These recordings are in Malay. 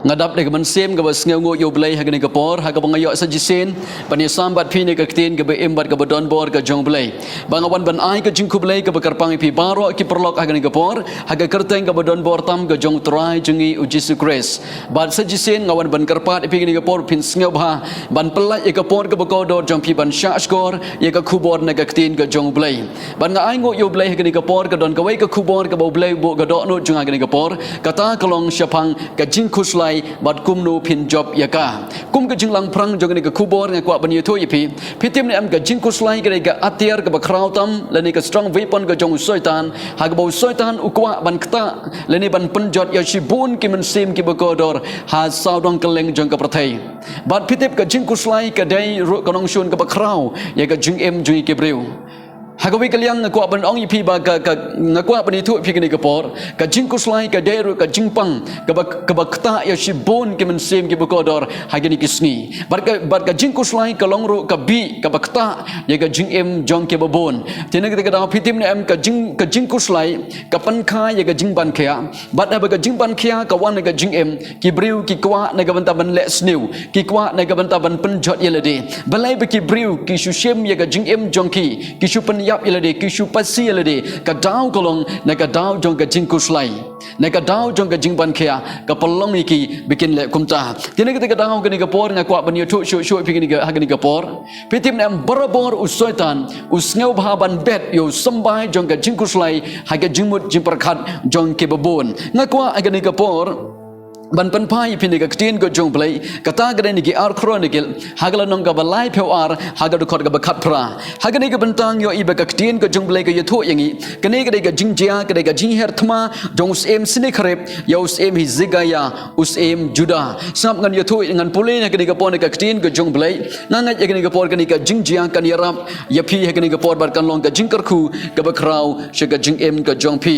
ngadap de man sem ga basngeu ngo yo blai hagani ka por ha ka bangayo sa jisen pan sambat phi ne ka tin ga be embat ga badon bor ga jong blai bangawan ban ai ka jingku blai ka bakar pang pi baro ki perlok hagani ka por ha ka kerteng ga badon bor tam ga jong trai jungi u Jesus Christ bat sa jisen ngawan ban karpat pi ni ka por pin sneu bha ban pelai ka por ga bako dor jong pi ban sha skor ye ka khubor na ga tin ga jong blai ban nga ai ngo yo blai hagani ka por ga don ka wai ka khubor ga bo blai bo ga do no junga hagani ka por kata kalong syapang ka jingku bat kum nu pin job yaka kum ka jinglang prang jogani ka khubor nga kwa ban yutho yipi phitim ne am ka jing kuslai ka ga atiar ka bakrau tam lani ka strong weapon ka jong soitan ha ka bo soitan ukwa ban kta lani ban punjot ya shibun ki man sim ki bakodor ha saudong keleng jong ka prathai bat phitip ka jing kuslai ka dai ro ka nong shun ka bakrau ya ka jing em jui ki breu hagawi kaliang ngakwa ban ong ipi ba ka ngakwa ban itu pi kini kapor ka jing kuslai ka deru ka jing pang ka bakta ya shibon ki men sem ki bukodor hagini kisni bar ka jing kuslai ka longro ka bi ka bakta ya ka jing em jong ke babon tina kita da pitim ne em ka jing kuslai ka pan kha ya ka jing ban khya bat ba ka jing ban khya ka wan ka jing em ki briu ki kwa na ka banta ban le snew ki kwa na ka banta ban pen jot yelade balai ba ki briu ki shushim ya ka jing em jong ki shupan yap ilade kishu pasi ilade ka daw kolong na ka daw jong ka jing kuslai na ka daw jong ka jing ban khya ka polong iki bikin le kumta tina kita daw ka ni ka por nga kwa ban yoto shu bikin ka hagani ka por pitim nam barabor usoitan usngeu bha ban bet yo sambai jong ka jing kuslai haga jingmut jing perkhat jong ke babon nga kwa hagani ka por ban pan pai pin ga tin go jong play kata ga ni ki ar chronicle hagala nong ga balai pheu ar haga du khot ga bakhat pra haga ni ga bantang yo iba ga tin go jong play ga yatho yangi kane ga ga jing jia ga ga jing her thma jong sem sine kharep yo sem hi zigaya us em juda sam ngan yatho ngan pule ga ni ga pon ga tin go jong play nanga ga ni ga por ga ni ga jing jia kan yarap ya phi ga ni ga por bar kan long ga jing kar khu ga ba kraw she ga jing em ga jong phi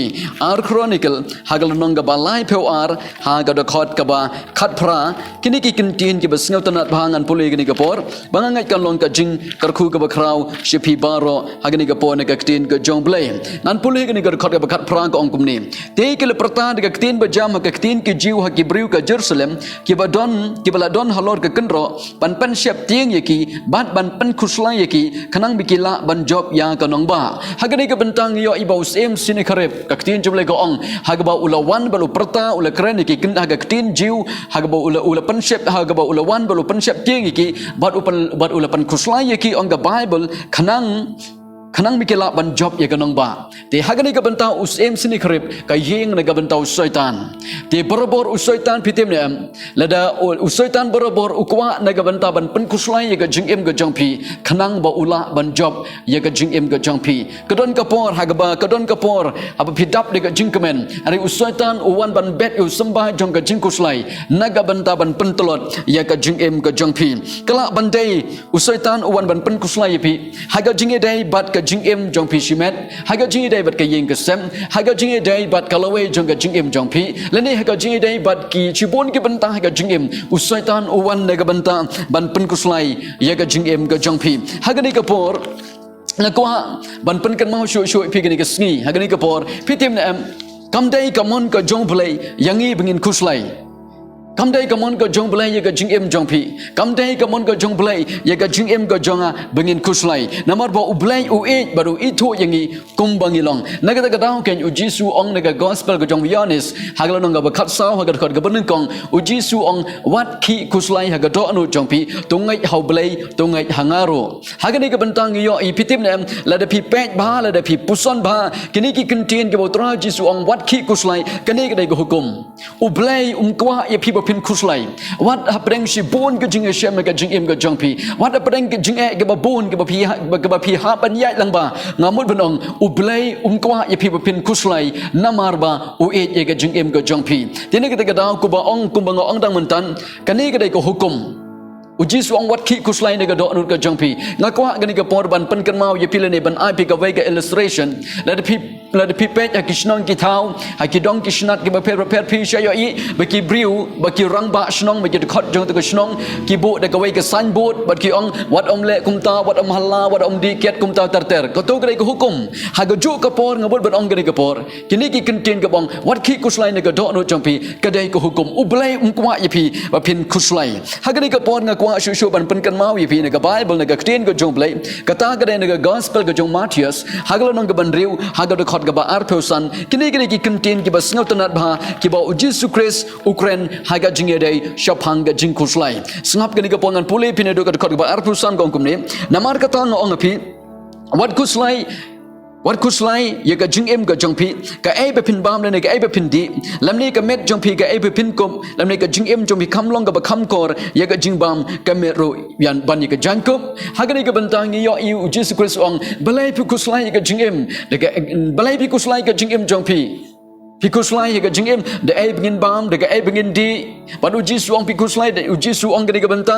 ar chronicle hagala nong ga balai pheu ar haga du kaba khat phra kini ki kintin ki basngau tanat bhangan puli gini kapor bangangai kan long ka jing karkhu ka bakrau shipi baro hagani ka pon ka tin ka jong blay nan puli gini ka khat ka khat phra ka ongkum ni te ki le pratan ka tin ba jam ka tin ki jiu ha ki briu ka Jerusalem ki baladon halor ka kenro pan pan syap tieng yaki bat ban pan khusla yaki khanang bikila ban job ya ka nong ba hagani ka bentang yo ibau sem sine kharep ka tin jumle ka ong hagaba ulawan balu prata ula kren ki kin ha tin jiu hagaba ula pensyap hagaba ula wan balu pensyap tieng iki bat ula pen kuslai iki on the Bible kanang mikila ban job ya kanong ba te hagani ka banta usem sini khrip ka yeng na ka banta usaitan te borobor usaitan pitim ne lada usaitan borobor ukwa na ka banta ban pen kuslai ya ka jingem ka jongpi kanang ba ula ban job ya ka jingem ka jongpi kadon ka por hagaba kadon ka por apa pidap de ka jingkemen ari usaitan uwan ban bet u sembah jong ka jing kuslai na ka banta ban pen telot ya ka jingem ka jongpi kala bandai usaitan uwan ban pen kuslai pi haga jinge dai bat ka jing em jong pi shimet haga jinge dai bat ka yeng ka sem haga jinge dai bat kalawe jong ka jing em jong pi lene haga jinge dai bat ki chibon ki banta haga jing em usaitan uwan na ka banta ban pen kuslai ya ka jing em ka jong pi haga ni ka por ngakwa ban pen kan mau shu pi gani ka sngi haga ni ka por pitim na kam dai kamon ka jong play yangi bingin kuslai kam dai kamon ka jong play ya ka jing em jong pi kam dai kamon ka jong play ya ka jing em ka jonga bengin kuslai namar ba ublai u e baru itu yangi kum bangilong naga ka daw ken u jisu ong naga gospel ka jong yanis hagala nong ga khat saw haga khot ga beneng kong u jisu ong wat ki kuslai haga do anu jong pi tungai hau blai tungai hangaro haga ni ka bentang yo i pitim nem la da pi pek ba la da pi puson ba kini ki kentien ke botra jisu ong wat ki kuslai kani ka dai go hukum ublai kwa ya pi pin kuslai wat hapreng si bon ke jing shem ke jing em ke jong pi wat hapreng ke jing e ke ba bon ke ba pi ha ban yai lang ba ngamut benong ublai kwa ya pi pin kuslai namar ba u e ke jing em ke jong pi tini kita daw ku ba ong kum ba ong dang mentan kani ke dai ko hukum uji suang wat ki kuslai ne ga do anut ka jongpi ngakwa gani ka por ban pen kan mau ye pile ne ban ai pi ka vai ka illustration la de pi pet ya kishnong ki thau ha ki dong ki shnat ki ba per pi sha yo i ba ki briu ba ki rang ba shnong ba ki khot jong ta ka shnong ki bu de ka vai ka san bot ba ki ong wat om le kum ta wat om halla wat om di ket kum ta tar ter ko to gani ka hukum ha ga ju ka por ngabot ban ong gani ka por kini ki kentin ka bong wat ki kuslai ne ga do anut jongpi ka dai ka hukum ublai kwa ye pi ba pin kuslai ha gani ka por ngakwa shu ban pen kan mau ye pi ne ka bible ne ka tin ka jong blai ka ta ka ne ka gospel ka jong Matthias ha ga nong ka ban riu ha ga khot ka ba arpeu san kini ki kentin ki ba sngal tanat bha ki ba Jesus Christ ukren ha ga jing ye dai shaphang ga jing kuslai snap gani ka pongan pule pi ne do ka khot ka ba arpeu san gong kum ne namar ka ta ngong api wat kuslai ye ka jing em ka jong pi ka ai be pin bam le ne ka ai be pin di lam ni ka met jong pi ka ai be pin kom lam ni ka jing em jong pi kham long ka ba kham kor ye ka jing bam ka met ro yan ban ni ka jan kom ha ka ni ka bantang yo yu Jesus Christ ong balai pi kuslai ye ka jing em de ka balai pi kuslai ka jing em jong pi kuslai ye ka jing em de ai bingin bam de ka ai bingin di ban uji suang pi kuslai de uji suang ka ni ka banta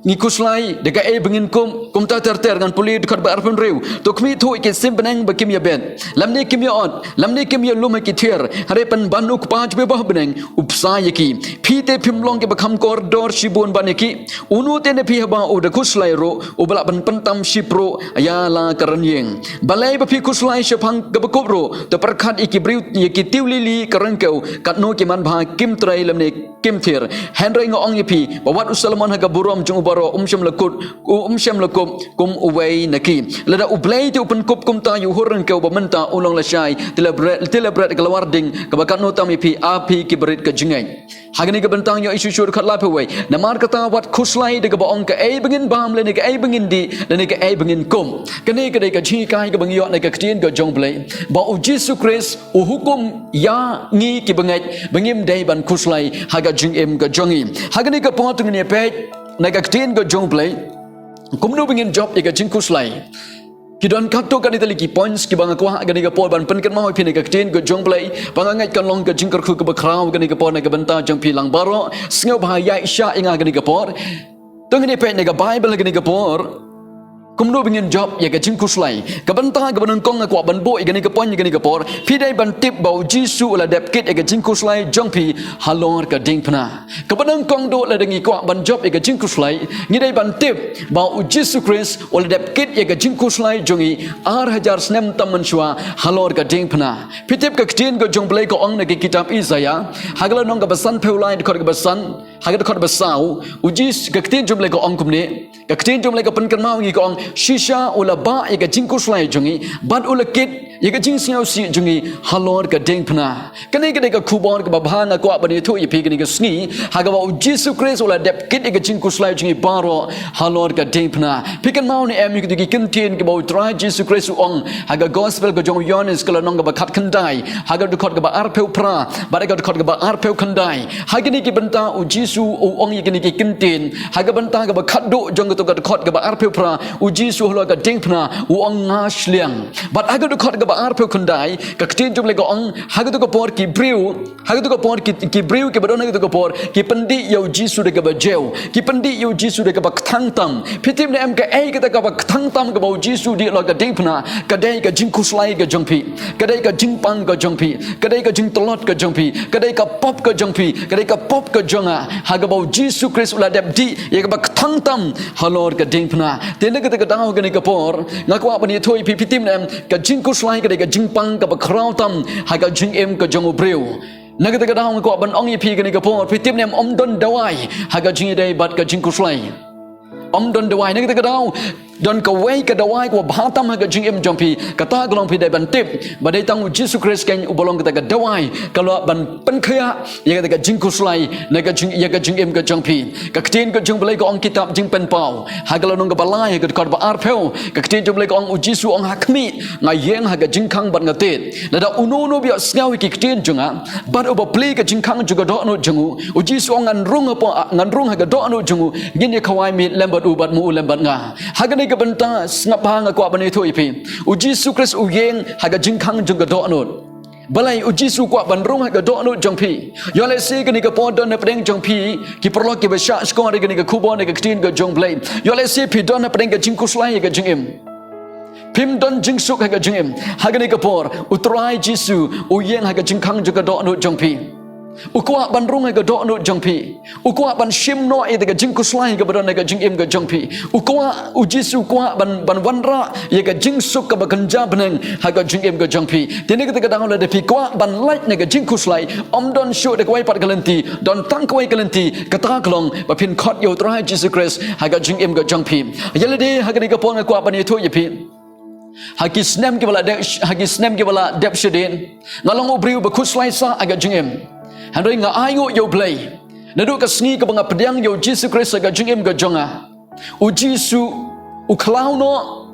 ngi kuslai de ka ai bingin kom ta ter ngan puli de khat ba arpun reu to kmi thoi ke sim benang ba kim ya ben lam ni kim ya on lam ni kim ya lum ki ther hare pan ban uk panch be bah benang upsa ye ki phi te phim long ke ba kham kor dor shibun ban ki unu te ne phi ba o de kuslai ro o bala ban pentam shipro ya la karan yeng balai ba phi kuslai shapang ka ba kop ro to parkhat iki briu ye ki tiwli li karan keu kat no ki man bha kim trai lam ne kim ther henry ngo ong ye phi ba wat usalmon ha ka burom chung baro sham lakut kum uwei naki lada ublai tu pen kop kum ta yu horan keu ba menta ulong la shai tilabret kalawar ding ka ba kan no tam ye phi api ki berit ka jingai hagani ka bentang yo isu syur khat la pe wei namar kata wat kuslai de ka ba ong ka ai bengin bam le ne ka ai bengin di le ne ka ai bengin kum kani ka de ka chi kai ka bang yo ne ka ktien ka jong blai ba u Jesus Christ u hukum ya ngi ki bengai bengim dai ban kuslai haga jing em ka jongi hagani ka po tu ne pe na ka ktien ka jong blai kum no bengin job ka jing kuslai kidon kakto kan itali ki points ki banga kwa gani ka por ban pen kan mau phi ne ka ktien ka jong blai banga ngai kan long ka jing ka khu ka ba khrau gani ka por ne ka banta jong phi lang baro sngo ba ya isha inga gani ka por tong ni pe ne ka bible gani ka por kum no bingin job ya ka jing kuslai ka banta ka ban kong ka ban bo gani ka pon gani ka por phi dai ban tip bau jisu la dep kit ka jing kuslai jong phi halor ka ding phna ka ban kong do la dangi kwa ban job ka jing kuslai ngi dai ban tip bau Jesus Christ wala dep kit ya ka jing kuslai jongi 6000 snem tam manshwa halor ka ding phna phi tip ka ktien ka jong blai ka ong na ki kitab Isaiah hagala nong ka basan pheulai ka ka basan hagat ka basau ujis ka ktien jom blai ka ong kumne ka ktien jom blai ka pen kan mau ngi ka ong shisha ula ba ye ka jing kuslai jongi ban ula kit ye ka jing siau si jongi halor ka ding phna kani ka de ka khubon ka bahanga ko bani thu ye phi kani ka sngi haga ba Jesus Christ ula dep kit ye ka jing kuslai jongi baro halor ka ding phna phi kan mau ni em ki kin tien ka ba try Jesus Christ ong haga gospel ka jong Yohanes kala nong ka ba khat khandai haga du khot ka ba arpeu pra ba de ka khot ka ba arpeu khandai haga ni ki banta u Jesus ong ye kani ki kin tien haga banta ka ba khat do jong ka khot ka ba arpeu pra u Jesus hlo ka ding phna u ong nga shliang but haga du khot ka ba arpeu khandai ka ktien jom le ka ong haga du ka por ki briu haga du ka por ki briu ki badon haga du ka por ki pandi yo Jesus de ka ba jeu ki pandi yo Jesus de ka ba thang tam phitim ne em ka ai ka ta ka ba thang tam ka ba Jesus di lo ka ding phna ka dai ka jing kuslai ka jong phi ka dai ka jing pang ka jong phi ka dai ka jing tolot ka jong phi ka dai ka pop ka jong phi ka dai ka pop ka jonga haga ba Jesus Christ ula dep di ye ka ba thang tam halor ka ding phna te ne ka ta dang ka ni ka por ngakwa bani thoi phi phitim ne ka jing kuslai ka dai ka jing pang ka ba khrau tam haga jing em ka jong breu naga ta dang ko ban ong ye phi ka ni ka por phitim ne om don dawai haga jing dai bat ka jing kuslai om don dawai naga ta dang don ka wei ka dawai ko bhatam ha ka jing em jong phi ka ta glong phi dai ban tip ba dai tang Jesus Christ ken u bolong ka ta ka dawai ka lo ban pen khya ye ka ta ka jing kuslai na ka jing ye ka jing em ka jong phi ka ktien ka jong blai ko ong kitab jing pen pau ha ka lo nong ka balai ka ka ba ar pheu ka ktien jong blai ko ong u Jesus ong ha khmi ngai yeng ha ka jing khang ban nga tet la da uno no bi snaw ki ktien jonga ba o ba play ka jing khang ju ka do no jongu u Jesus ong ngan rung ha ka do no jongu ngin ye khawai mi lembat u bat mu lembat nga ha ka ka banta ngap hang ko bani thoi phi u Jesus Christ u yeng ha ga jing khang jung ga do anut balai uji su kwa ban rung ga do nu jong pi yo le si gani ga po don na preng jong pi ki perlo ki ba sha sko re gani ga kubo ne ga tin ga jong blai yo le si pi don na preng ga jing kuslai ga jing im Pim don jing suk ha ga jing im ha gani ga por utrai jisu u yen ha ga jing khang ga do nu jong pi ukwa ban rung ga do nu jong pi ukwa ban shim no e ga jing kuslai ga badon ga jing im ga jong pi ukwa u jisu kwa ban wan ra ye ga jing suk ga ba ganja beneng ha ga jing im ga jong pi tini ga dang le de pi kwa ban light ne ga jing kuslai om don shu de kwai pat galanti don tang kwai galanti kata klong ba pin khot yo trai jisu christ ha ga jing im ga jong pi yele de ha ga ni ga pon ga kwa ban ye tho ye pi hagi snem ki bala dep shedin ngalong ubriu ba kuslai sa aga jing im handoi nga ayo yo play nadu ka sngi ka banga pediang yo Jesus Christ ga jing im ga jonga u jisu u klau no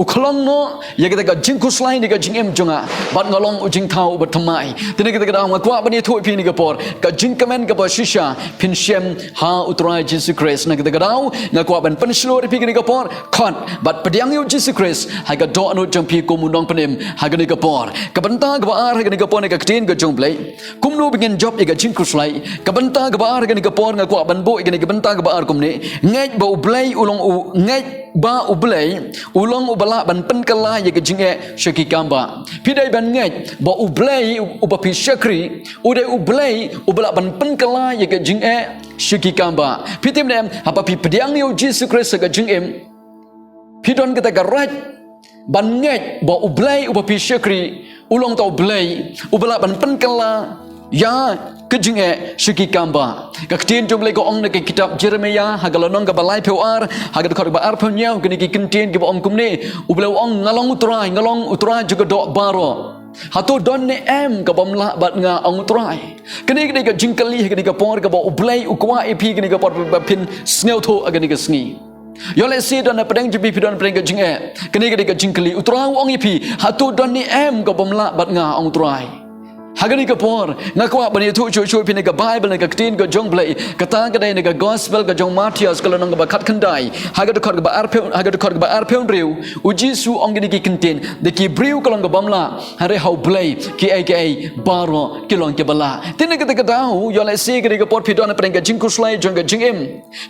u klong no ya kita ga jing kuslai ni ga jing im jonga bat ngalong u jing thau ba thamai tini kita ga ma kwa bani thoi pi ni ga por ka jing kamen ga ba shisha pin shem ha utrai Jesus Christ na kita ga dau nga kwa ban pen shlo pi ni ga por khon bat pediang yo Jesus Christ ha ga do anu jong pi ko munong penim ha ga ni ga por ka banta ga ba ar ha ga ni ga por ni ga tin ga jong play kum no begin job ga jing kuslai ka banta ga ba ar ga ni ga por nga kwa ban bo ga ni ga banta ga ba ar kum ni ngai ba u play ulong u ngai ba u play ulong u bala ban pen kala ye ga jinge shaki kamba pidai ban ngai ba u play u ba pi shakri u de u play u bala ban pen kala ye ga jinge shaki kamba pitim dem apa pi pediang yo Jesus Christ ga jingem pidon kita ga right ban ngai ba u play u ba pi shakri ulong tau play u bala ban pen kala ya kejinge shiki kamba kaktin jumle ko ong na kitab Jeremiah hagalonong ka balai pewar hagad khor ba ar phnyau kini ki kintin ki ong kumne ublau ong ngalong utrai juga do baro hatu don ne em ka bomla bat nga ong utrai kini ka jingkali kini ka por ka ba ublai ukwa epi kini ka por pin sneu tho agani ka sngi yo le si don na pedeng jibi pidon pedeng ka jinge kini ka jingkali utrau ong epi hatu don ne em ka bomla bat nga ong utrai hagani ka por na kwa bani thu chu pin ka bible na ka tin ka jong blai ka ta ka dai na ka gospel ka jong Matthias ka lonong ba khat khandai hagad khor ba ar pheu riu u jisu ong ni ki kintin de ki briu ka long ka bamla hare how blai ki ai baro ki long ke bala tin ka ta dau yo le si ka por pidon na preng ka jing kuslai jong ka jing em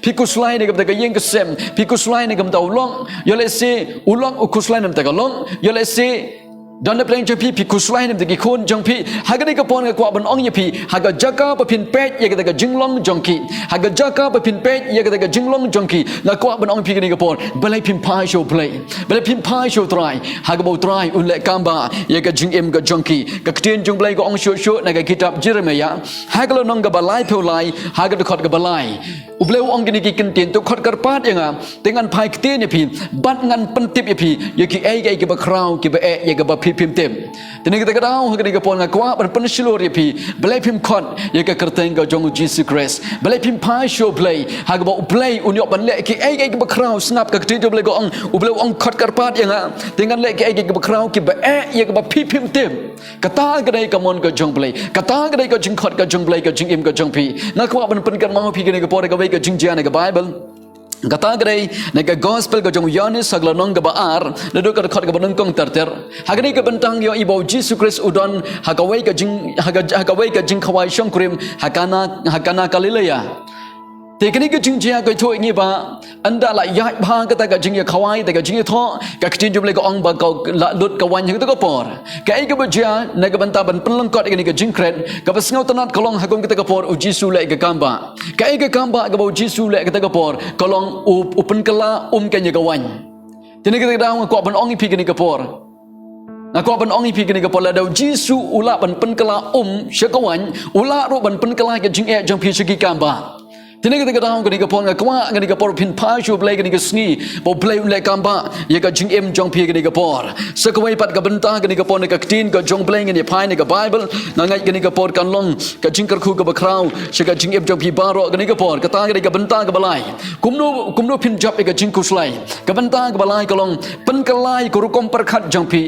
pi kuslai ne ka yeng ka sem pi kuslai ne ka dau long yo le si ulong u kuslai nam ta ka long yo le si don na pleng pi kuslai nam de khon jong pi hagani ka pon ka ban ong ye pi haga jaka pa pin pet ye ka jinglong jong ki haga jaka pa pin pet ye ka jinglong jong ki na kwa ban ong pi ka ni ka pon balai pin pai show play balai pin pai show try haga bo try un le kamba ye ka jing em ka jong ki ka ktien jong blai ko ong show na ka kitab Jeremiah haga lo nong ka balai pho lai haga de khot ka balai ubleu ong ni ki kin tin to khot kar pat ye nga tengan pai ktien ni pi bat ngan pen tip ye pi ye ki ai ki ba crown ki ba ye ka ba pim tem tini kita kadau hagani ka pon nga kwa ban pen shilo ri pi balai pim khot ye ka kerteng ka jong Jesus Christ balai pim pai show play haga ba play unyo ban le ki ai ba crown snap ka tin jo blai ko ong ubleu ong khot kar pat ye nga tengan le ki ai ba crown ki ba ye ka ba pim tem kata ka dai ka mon ka jong play kata ka dai ka jing khot ka jong play ka jing im ka jong pi na kwa ban pen kan mau pi ka ni ka por ka ka jing jian ka Bible kata gray nega gospel ka jong Yohanes saglanong ka baar nadu ka khot ka banung kong terter hagani ka bentang yo ibo Jesus Christ udon hagawai ka jing khawai shong krim hakana Galilea tekni ka jing jia ka thoi ngi ba anda la ya bha ka ta ka jing ya khawai ta ka jing tho ka tin jum le ka ong ba ka la lut ka wan ta ka por ka ai ka ba jia na ka banta ban penlang kot ni ka jing kret ka ba snau tanat kolong hagong ka ta ka por u jisu le ka kamba ka ai ka kamba ka ba u jisu le ka ta ka por kolong u pen kala ka nya ka wan tini ka ta dang ko ban ong pi ka ni ka por na ko ban ong pi ka ni ka por la dau jisu ula ban pen kala syakawan ula ro ban pen kala ka jing e jang pi sigi kamba tini kita kadang kini kapon ngakwa kini kapor pin pashu play kini kesni bo play le kamba ye ka jing em jong pi kini kapor sekwai pat ka benta kini kapon ka tin ka jong play kini pai ni ka Bible na ngai kini kapor kan long ka jing karku ka bakrau se ka jing em jong pi baro kini kapor ka ta kini ka benta ka balai kumno pin job ka jing kuslai ka benta ka balai ka long pen ka lai ku rukom perkhat jong pi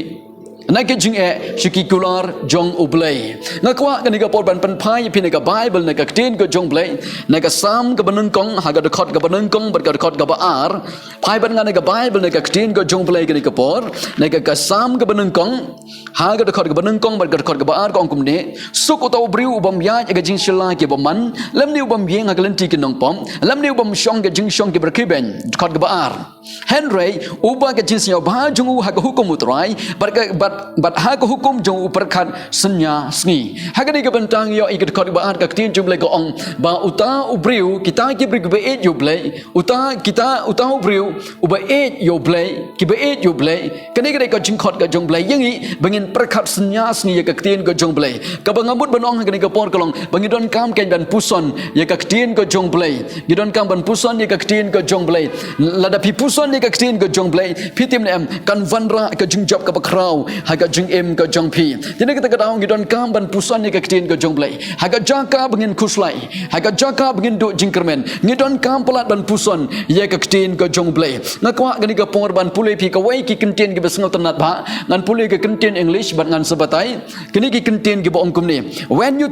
Nak jing sekikular jong ublay. Ngakwa kan ga por ban penpai pi ga Bible nak tin ga jong blay. Nak sam ga benengkong ha ga dekot ga benengkong ber ga dekot ga baar. Pai ban ga Bible nak tin ga jong blay ga por. Nak ga sam ga benengkong ha ga dekot ga benengkong ber ga dekot ga baar kong kum ne. Suk utau briu ubam ya ga jing sila ke baman. Lam ni ubam yeng ha ga lenti ke nong pom. Lam ni ubam shong ga jing shong ke ber kiben dekot ga baar. Henry uba ga jing sia ba jong ha ga hukum utrai bat ha ko hukum jong uperkat senya sngi ha ga ni ga bentang yo ikut kod baat ka tin jumle ko ong ba uta ubriu kita ki brig be et yo ble uta kita uta ubriu uba et yo ble ki be et yo ble kani ga ko jing khot ga jong ble yangi bangin perkat senya sngi ya ka tin ko jong ble ka bangamut banong ha ga ni ga por kolong bangi don kam ken dan puson ya ka tin ko jong ble gidon kam ban puson ya ka tin ko jong ble lada pi puson ya ka tin ko jong ble pitim ne kan vanra ka jing job ka bakrau haga jing em ka jong pi jadi kita kata orang gidon kam ban pusan ni ka ktin ka jong blai haga jaka bengin kuslai haga jaka bengin do jing kermen ngidon kam pelat ban pusan ye ka ktin ka jong blai ngakwa gani ka por ban pulai pi ka wai ki ktin ki besngo tanat ba ngan pulai ka ktin english bat ngan sebatai kini ki ktin ki bo ongkum ni when you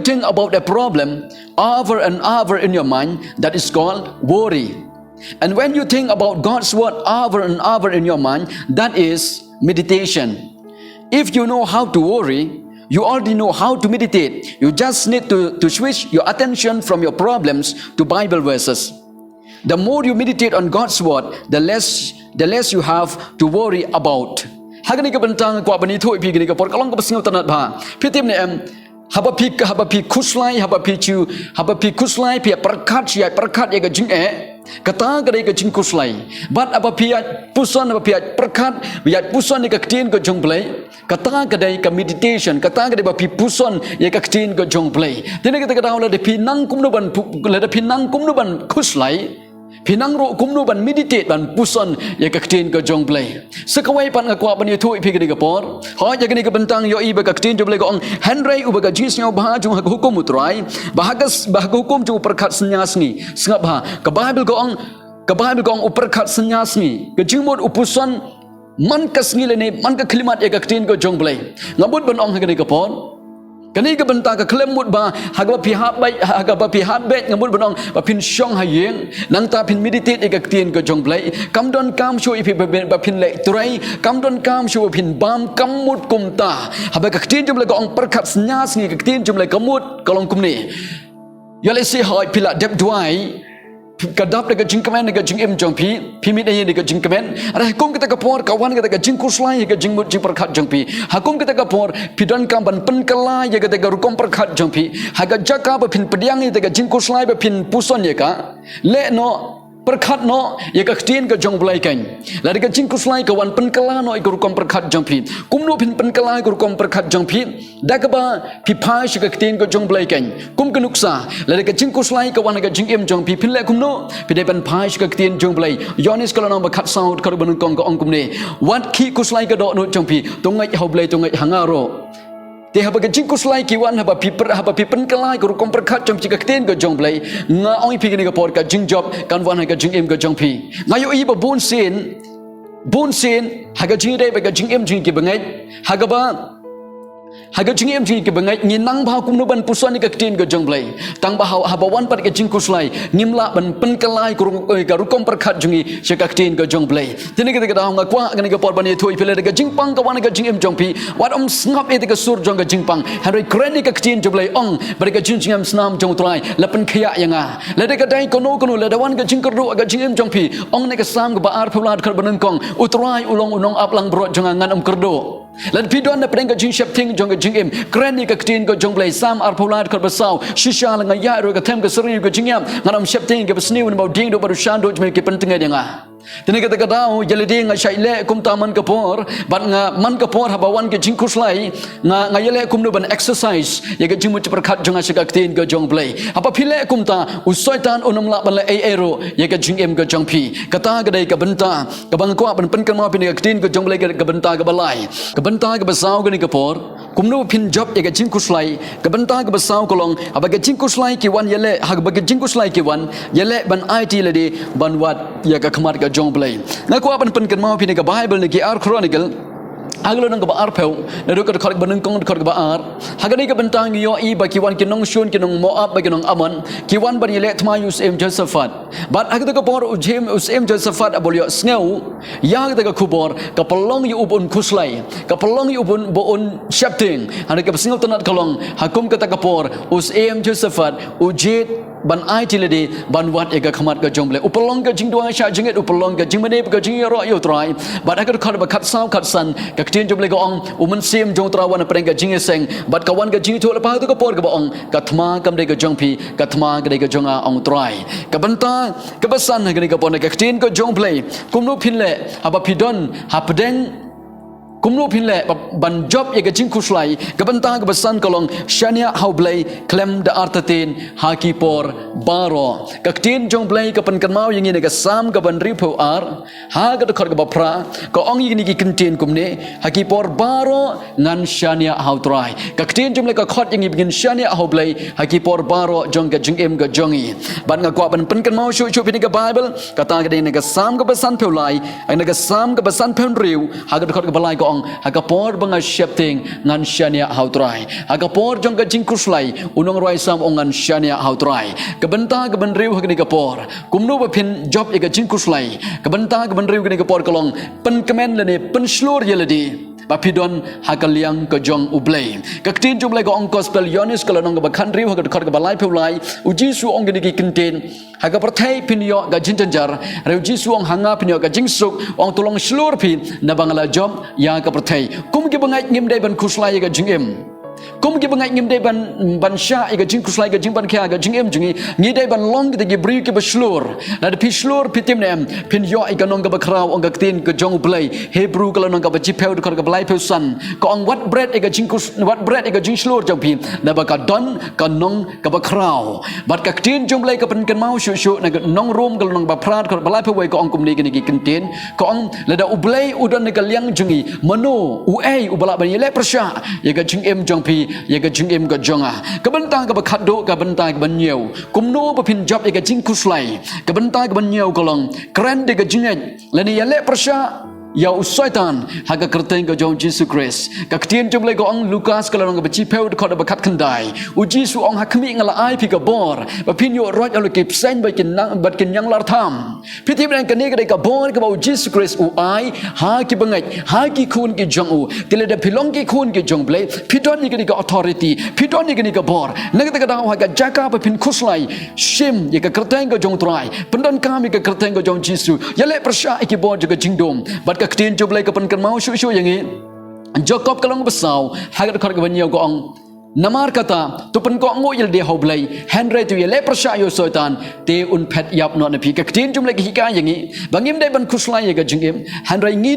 think about a problem over and over in your mind, that is called worry. And when you think about God's word over and over in your mind, that is meditation. If you know how to worry, you already know how to meditate. You just need to switch your attention from your problems to Bible verses. The more you meditate on God's word, the less you have to worry about. Hagani ka bentang ko bani thoi pi gani ka por kalong ka basngo tanat ba. Pitim ne haba pi kuslai pi perkat ya ga jing kata ga ga jing kuslai bat apa pi puson apa pi perkat ya puson ni ka ktin ko jong play kata ga ka meditation kata ga ba pi puson ya ka ktin ko jong play tini kita kata la de pi nang kum no ban kuslai pinang ro kumno ban meditate ban puson ya ka ktin ko jong play sekawai pan ngakwa ban itu pi gani ka por ho ya gani ka bentang yo i ba ka ktin jong play ko ong henry u ba ka jis nyaw ba jung ha hukum utrai bahagas bah hukum jung perkat senyasngi sengap ha ka bible ko ong uperkat senyasngi ka jingmot upuson man ka sngi le man ka klimat ya ka ktin ko jong play ngabut ban ong ha gani ka por kani ka benta ka klemut ba haga pi hat bet ngamut banong ba pin syong hayeng nang ta pin meditate ka tien ka jong blai kam don kam shu ipi ba pin le turai kam don kam shu pin bam kamut kumta haba ka tien jom le ka ong perkat senyas ni ka tien jom le kamut kalong kumni ya le si hoi pila dep duai kadap dekat jing kemen dekat jing em jong pi mit aye dekat jing kemen ada hukum kita ka por kawan kita ka jing kuslai ka jing mut jing perkat jong pi hukum kita ka por pidon kam ban pen kala ya ka ka rukom perkat jong pi haga jaka ba pin pediang ni dekat jing kuslai ba pin puson ya ka le no perkat no ya ka ktin ka jong blai kan la dekat jing kuslai ka wan pen kala no ka rukom perkat jong pi kumno pin pen kala ka rukom perkat jong pi dakaba pi pa shi ka ktin ka jong blai kan kum ka nuksa la dekat jing kuslai ka wan ka jing em jong pi pin le kumno pide ban pai ka ktin jong blai yonis kala no ba khat saut ka ban kong ka ong kum ne wat ki kuslai ka do no jong pi tongai hau blai tongai hangaro te haba ka jing kuslai ki wan haba pi pen kalai ka rukom perkat jong pi ka ktin ka jong blai nga oi pi ni ka por ka jing job kan wan ka jing em ka jong pi ngayo i ba bun sin haga jing dai ba ka jing em jing ki bangai haga jing em jing ki bangai ngi nang ba kum no ban puson ni ka ktin ka jong blai tang ba haba wan pat ka jing kuslai ngimla ban pen kalai ka rukom perkat jungi se ka ktin ka jong blai tini kita ka nga kwa ngani ka por ban ye thoi pele ka jing pang ka wan ka jing em jong pi wat om snap e ka sur jong ka jing pang hari kren ni ka ktin jong blai ong ba ka jing em snam jong trai la pen khaya yanga la de ka dai kono la da wan ka jing kerdu ka jing em jong pi ong ne ka sam ka ba ar phulat kar ban kong utrai ulong aplang bro jong ngan om kerdu lan pidon na preng ka jing shap ting jong ka jing em kren ni ka ktin ka jong blai sam ar phulat kar basau shisha la nga ya ro ka them ka sri ka jing em ngan om shap ting ka basni un ba ding do ba shan do me ke pen teng nga tini kata kadau jalidi nga shaile kum taman kapor bat nga man kapor habawan ke jing kuslai nga yele kum no ban exercise ya ke jimu perkat jonga sika ktin ke jong play apa phile kum ta usoitan unum la ban le ero ya ke jing em ke jong pi kata gadai ka benta ka bang ko ban pen kan ma pin ke ktin ke jong play ke benta ke balai ke benta ke basau ke ni kapor kum no pin job ya ke jing kuslai ke benta ke basau kolong apa ke jing kuslai ki wan yele hak ba ke jing kuslai ki wan yele ban IT le di ban wat ya ka khamat ka jong play na ko ban pen kan ma pin ka Bible ni ki ar chronicle Hagalo nang kabaar peu na do ka khol banung kong khol kabaar hagani ka bentang yo I ba kiwan kinong shun kinong Moab ba kinong Ammon kiwan ba yele tma Usem Josaphat bat agda ka por Usem Josaphat abolyo sneu ya agda ka kubor ka pelong yu ubun kuslai ka pelong yu ubun boon shapting hana ka singaw tanat kalong hakum ka takapor Usem Josaphat ujit ban ai tilade ban wat ega khamat ka jomble upalong ka jingdwa sha jinget upalong ka jingmane ka jing ro yo trai bat agar khad ba khat saw khat san ka tin jomble ka ong uman sim jong trawan preng ka jing seng bat kawan ka jing thol pa tu ka por ka ba ong ka thma kam de ka jong phi ka thma ka de ka jonga ong trai ka banta ka basan ka ni ka pon ka tin ka jomble kumnu phin le aba phidon hapdeng kumlu phinle ban job ye gajing kuslai gabanta gabasan kolong shania haublai klem da artatin haki por baro kaktin jong blai kapan kanmau yang ini gasam gaban ripo ar ha ga khor ga bapra ko ong yini ki kintin kumne haki por baro ngan shania hautrai kaktin jom le ka khot yang begin shania haublai haki por baro jong ga jing em ga jongi ban nga kwa ban pen kanmau shu shu pini ga bible kata ga de ga sam ga basan phelai ai ga sam ga basan phen riu ha ga khor ga balai ko agapor banga shapting ngan shania hautrai agapor jong gajing kuslai unong roi sam ongan shania hautrai kabenta gaban riu hagni kapor kumnu ba phin job e gajing kuslai kabenta gaban riu hagni kapor kolong pen kemen lene pen slur yeladi bapidon hakaliang ke jong ublay kaktin jumlay ko ong gospel yonis kalau nong ba khan riu hagat khot ga balai pulai uji su ong gini ki kintin haga perthai pinyo ga jinjanjar riu ji su ong hanga pinyo ga jingsuk ong tulong slur pin na bangala job ya ka perthai kum ki bangai ngim dai ban kuslai ga jingem kum ki bangai ngim dai ban sha ga jing kuslai ga jing ban kha ga jingem jingi ngi dai ban long de gi bri ki baslur na de pislur pitim nem pin yo ai ga nong ga bakrau ong ga tin ga jong ublay hebrew kalau nong ga ba jipeu de ga balai peu san ko ong what bread ga jing kus what bread ga jing slur jong pin na ba ka don ka nong ga bakrau bat ka tin jong blai ka pen kan mau shu shu na ga nong rom ga nong ba prat ga balai peu wai ko ong kum ni ga ni ki kintin ko ong la da ublay udon ga liang jingi mano u ai u bala ban yele persha ye ga jing em jong pi ye ga jing em ga jonga ka banta ga ba khat do ka banta ga ban nyeu kum no ba phin job ye ga jing kuslai ka banta ga ban nyeu kolong kran de ga jing la ni yele persha ya usaitan haga kerteng ga jong Jesus Christ ka ktien jom le go ong Lucas kalau nga bachi peu de khot ba khat khandai uji su ong hakmi ngala ai pi ka bor ba phin yo roj al ke psen ba kin nang bat kin yang lar tham piti ben kan ne ga ka bor ka ba Jesus Christ u ai ha ki bangai ha ki khun ki jong u tile de philong ki khun ki jong ble pidon ni ga authority pidon ni ga bor na ga da ha ga jaka ba phin khuslai shim ye ka kerteng ga jong trai pendon kami ka kerteng ga jong Jesus yale persha ki bor ga jingdom bat kaktin job lai kapan kan mau shu yang ini Jacob kalong besau hagat khar ga banyo ko ong namar kata tu pen ko ngo yel de hoblai Henry tu yele persha yo soitan te un phet yap no na pi kaktin jum lai hika yang ini bangim dai ban kuslai ga jingim Henry ngi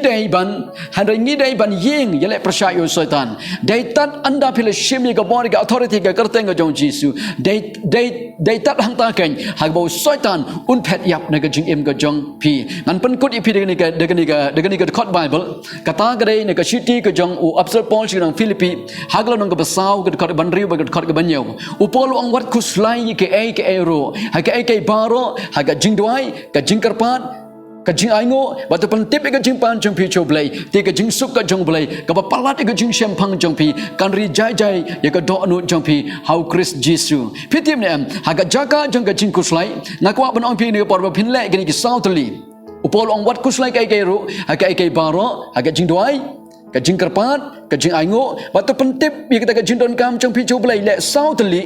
dai ban yeng yele persha yo soitan dai tat anda phile shim ga bor ga authority ga karteng ga jong jisu dai tat hang ta ken hag bo soitan un phet yap na ga jingim ga jong pi ngan pen kut ipi de ga khot bible kata ga dai ne ga city ga jong u absal paul sing Philippi haglo nong ga basau ga ban riu bagat khot ga banyo upol ong wat kuslai ke ro ha ke baro ha ga jingdwai ka jingkarpat ka jing aingo batu pentip ga jing pan jong pi choblai ti ga jing suk ga jong blai ka ba palat ga jing shempang jong pi kan ri jai ya ga do anu jong pi how Christ Jesus pitim ne ha ga jaka jong ga jing kuslai nakwa ban ong pi ne por ba phin le ga ni ki sautli upol ong wat kuslai ke ro ha ke baro ha ga jingdwai ka jing karpat ka jing aingo batu pentip bi kita ka jing don kam jong pi choblai le sautli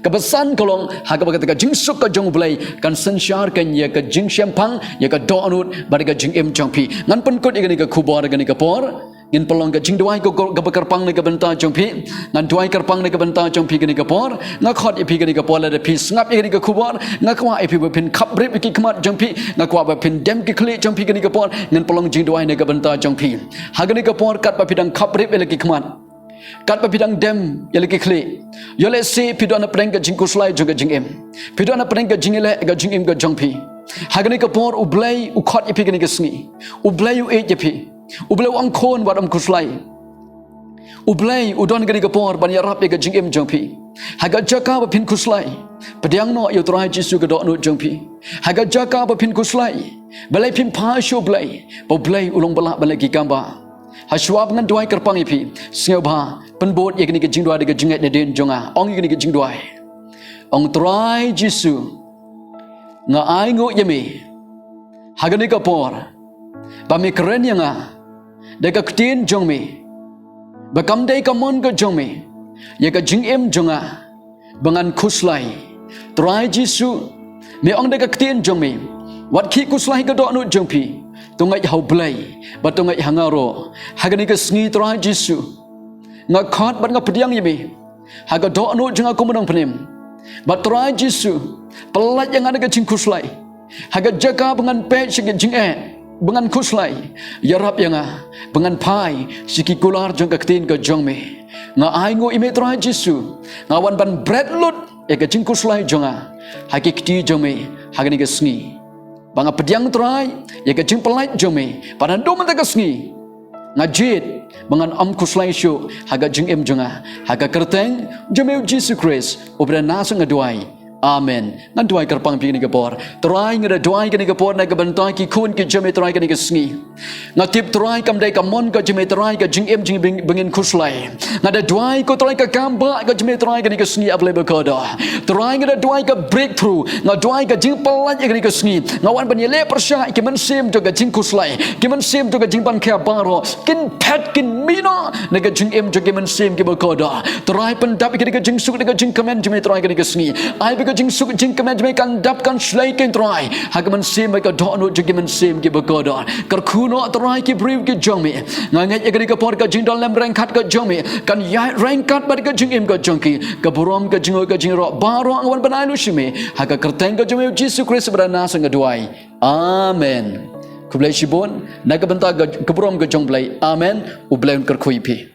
ka basan kolong ha ka ka jing suk ka jong blai kan senshar kan ya ka jing shempang ya ka do anut ba ka jing em jong pi ngan pen kut ga ni ka khubor ga ni ka por ngin pelong ka jing duai ko ga karpang ni ka benta jong pi ngan duai karpang ni ka benta jong pi ga ni ka por nga khot ipi ga ni ka por la de pi ngap ga ni ka khubor nga kwa ipi ba pin khap rip ki khmat jong pi nga kwa ba pin dem ki khli jong pi ga ni ka por ngin pelong jing duai ni ka benta jong pi ha ga ni ka por kat ba pidang khap rip le ki khmat kat pa pidang dem yale ki khli yole se pidona preng ka jing kuslai jong ka jing em pidona preng ka jing le ga jing em ga jong pi hagani ka por ublai u khot ipi gani ka sngi ublai u e jepi ublai ang khon wat am kuslai ublai udon gani ka por ban ya rap ga jing em jong pi haga jaka ba pin kuslai padiang no yo trai jisu ga do no jong pi haga jaka ba pin kuslai balai pin pa sho blai bo blai ulong bala balai ki gamba Haswa dengan duai kerpang ipi. Sengau bah penbot yang ni ke jing duai de ke jingat ne den jonga. Ong yang ni ke jing duai. Ong try Jisu. Nga ai ngo yemi. Hagani ka por. Ba mi keren yang de ka ktin jong mi. Ba kam dei ka mon ka jong mi. Ya ka jing em jonga. Bangan kuslai. Try Jisu. Mi ong de ka ktin jong mi. Wat ki kuslai ka do nu jong pi. Tungai hau blai, batungai hangaro. Hagani ke sengi try Jisu. Nga khat bat nga pediang yemi. Haga do nu jong aku menang penim. Bat try Jisu. Pelat yang ada ke jing kuslai. Haga jaga bengan pe sigi jing bengan kuslai. Ya rap yang bengan pai siki kular jong ke tin ke jong me. Nga ai ngo ime try Jisu. Nga wan ban bread lut e ke jing kuslai jonga. Hagi kti jong me. Hagani ke sengi. Banga pediang try, ya ke jing pelait jome, pada do mata kesngi. Ngajit, bangan am kuslai syu, haga jing em jonga, haga kerteng, jome Jesus Christ, obra nasa ngaduai. Amen. Ngan duai kerpang pi ni kapor. Try ngada duai ke ni kapor na ke bantai ki kun ki jome try ke ni kesngi. Ngatip try kam dai kamon ke jome try ke jing em jing bengin kuslai. Ngada duai ko try ke kamba ke jome try ke ni kesngi aple bekoda. Try ngada duai ke breakthrough, ngada duai ke jing pelat ke ni kesngi. Ngawan banyele persya ki men sim to ke jing kuslai. Ki men sim to ke jing ban kha baro. Kin pet kin mina na ke jing em to ke men sim ki bekoda. Try pendap ke jing suk ke jing kamen jome try ke ni kesngi. Ai ke jing suk jing kamen jome kan dap kan slai ken try. Hak men sim ke do no jing men sim ki bekoda. Kar kuno try ki brief ki jome. Ngangat ke ni kapor ke jing dalam rengkat ke jome. Kan ya rengkat bad ke jing em ke jongki. Ke burom ke jing ro baro ngawan banai lu shime. Hak kerteng ke jome Jesus Christ berana sang duai. Amen. Kublai shibon, naga benta ke burom ke jong blai. Amen. Ublai ker kuipi.